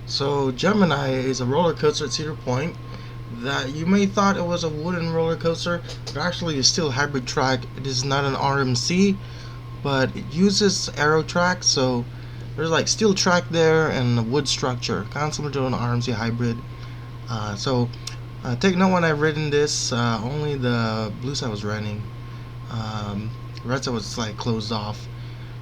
So Gemini is a roller coaster at Cedar Point that you may thought it was a wooden roller coaster, but actually it's still a hybrid track. It is not an RMC, but it uses aero track, so there's like steel track there and a wood structure, kind of similar to an RMC hybrid. Take note, when I've ridden this, only the blue side was running. The red side was like closed off.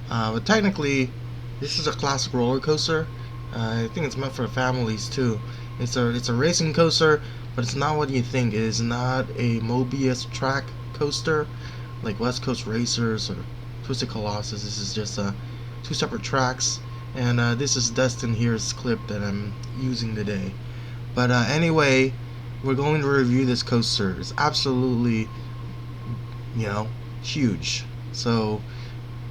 But technically, this is a classic roller coaster. I think it's meant for families too. It's a racing coaster, but it's not what you think. It is not a Mobius track coaster like West Coast Racers or Twisted Colossus. This is just two separate tracks, and this is Destin here's clip that I'm using today. But anyway, we're going to review this coaster. It's absolutely, huge. So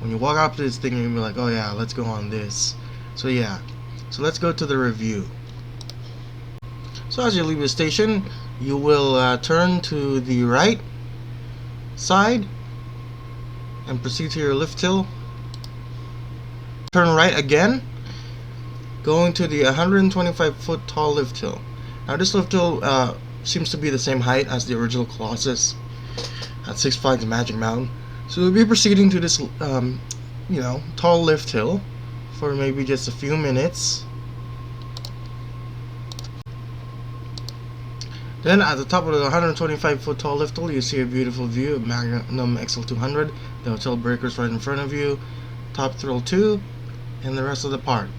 when you walk up to this thing, you're gonna be like, oh yeah, let's go on this. So let's go to the review. So as you leave the station, you will turn to the right side and proceed to your lift hill. Turn right again, going to the 125-foot tall lift hill. Now this lift hill seems to be the same height as the original Colossus at Six Flags Magic Mountain. So we'll be proceeding to this tall lift hill for maybe just a few minutes. Then at the top of the 125-foot tall lift hill, you see a beautiful view of Magnum XL200, the hotel breakers right in front of you, Top Thrill 2, and the rest of the park.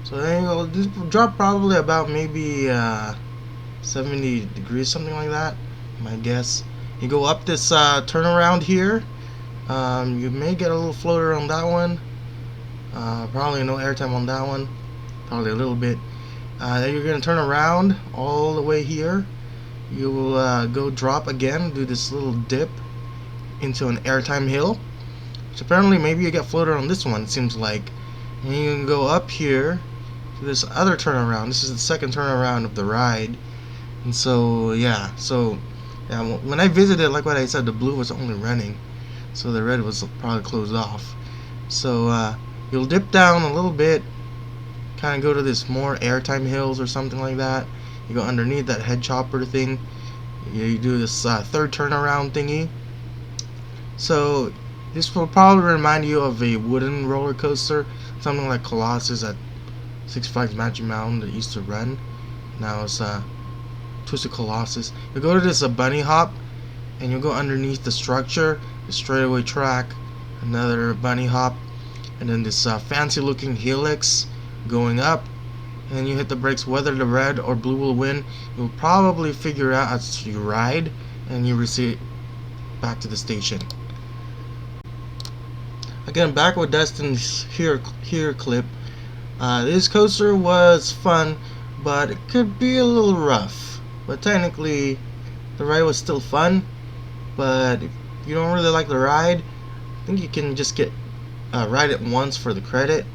So then you go, this will drop probably about maybe 70 degrees, something like that, my guess. You go up this turnaround here. You may get a little floater on that one. Probably no airtime on that one. Probably a little bit. Then you're going to turn around all the way here. You will go drop again, do this little dip into an airtime hill. So apparently maybe you get floater on this one, it seems like. And you can go up here to this other turnaround. This is the second turnaround of the ride. And so when I visited, like what I said, the blue was only running, so the red was probably closed off. So you'll dip down a little bit, kind of go to this more airtime hills or something like that. You go underneath that head chopper thing. You do this third turnaround thingy. So this will probably remind you of a wooden roller coaster, something like Colossus at Six Flags Magic Mountain that used to run. Now it's Twisted Colossus. You go to this bunny hop, and you'll go underneath the structure, the straightaway track, another bunny hop, and then this fancy looking helix going up, and you hit the brakes. Whether the red or blue will win, you'll probably figure out as you ride, and you receive back to the station. Again, back with Destin's here clip. This coaster was fun, but it could be a little rough. But technically, the ride was still fun. But if you don't really like the ride, I think you can just ride it once for the credit.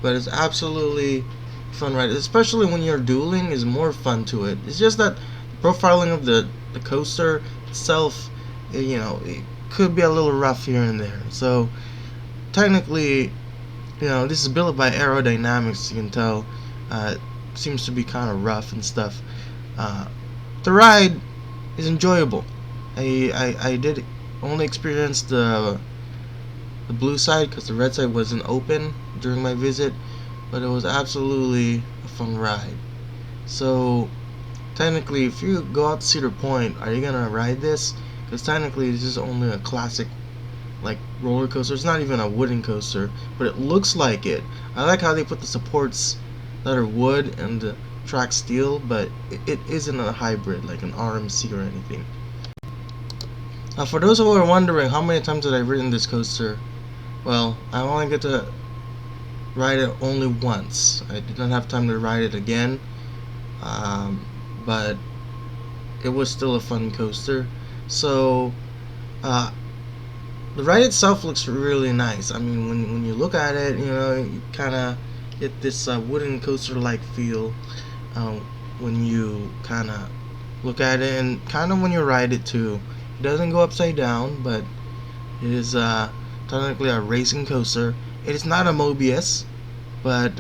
But it's absolutely fun ride, especially when you're dueling. Is more fun to it. It's just that the profiling of the coaster itself, it could be a little rough here and there. So technically, this is built by Aerodynamics. You can tell it seems to be kind of rough and stuff. The ride is enjoyable. I did only experience the blue side because the red side wasn't open during my visit, but it was absolutely a fun ride. So technically, if you go out to Cedar Point, are you gonna ride this? Because technically this is only a classic like roller coaster. It's not even a wooden coaster, but it looks like it. I like how they put the supports that are wood and the track steel, but it isn't a hybrid like an RMC or anything. Now, for those who are wondering how many times did I ridden this coaster, well, I only get to ride it only once. I did not have time to ride it again, but it was still a fun coaster. So the ride itself looks really nice. I mean, when you look at it, you kind of get this wooden coaster-like feel when you kind of look at it, and kind of when you ride it too. It doesn't go upside down, but it is technically a racing coaster. It is not a Mobius, but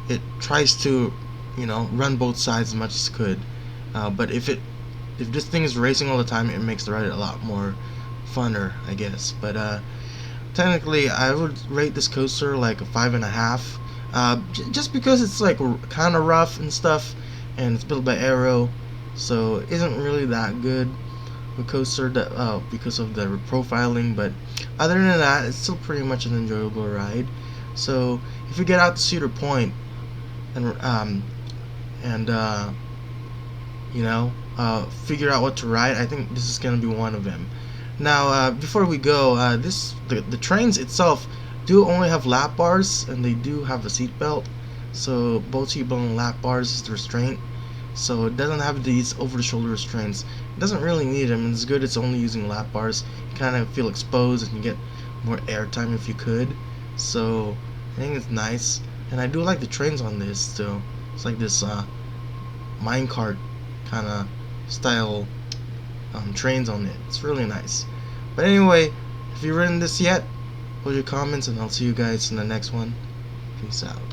it tries to, you know, run both sides as much as it could. But if this thing is racing all the time, it makes the ride a lot more funner, I guess. But technically, I would rate this coaster like a 5.5. Just because it's like kind of rough and stuff, and it's built by Aero, so it isn't really that good a coaster because of the profiling. But other than that, it's still pretty much an enjoyable ride. So if you get out to Cedar Point and you know, figure out what to ride, I think this is gonna be one of them. Now, before we go, the trains itself do only have lap bars, and they do have a seat belt. So both seat belt and lap bars is the restraint. So it doesn't have these over-the-shoulder restraints. It doesn't really need them. It's good. It's only using lap bars. You kind of feel exposed, and you get more airtime if you could. So I think it's nice, and I do like the trains on this. So it's like this minecart kind of style trains on it. It's really nice. But anyway, if you've ridden this yet, put your comments, and I'll see you guys in the next one. Peace out.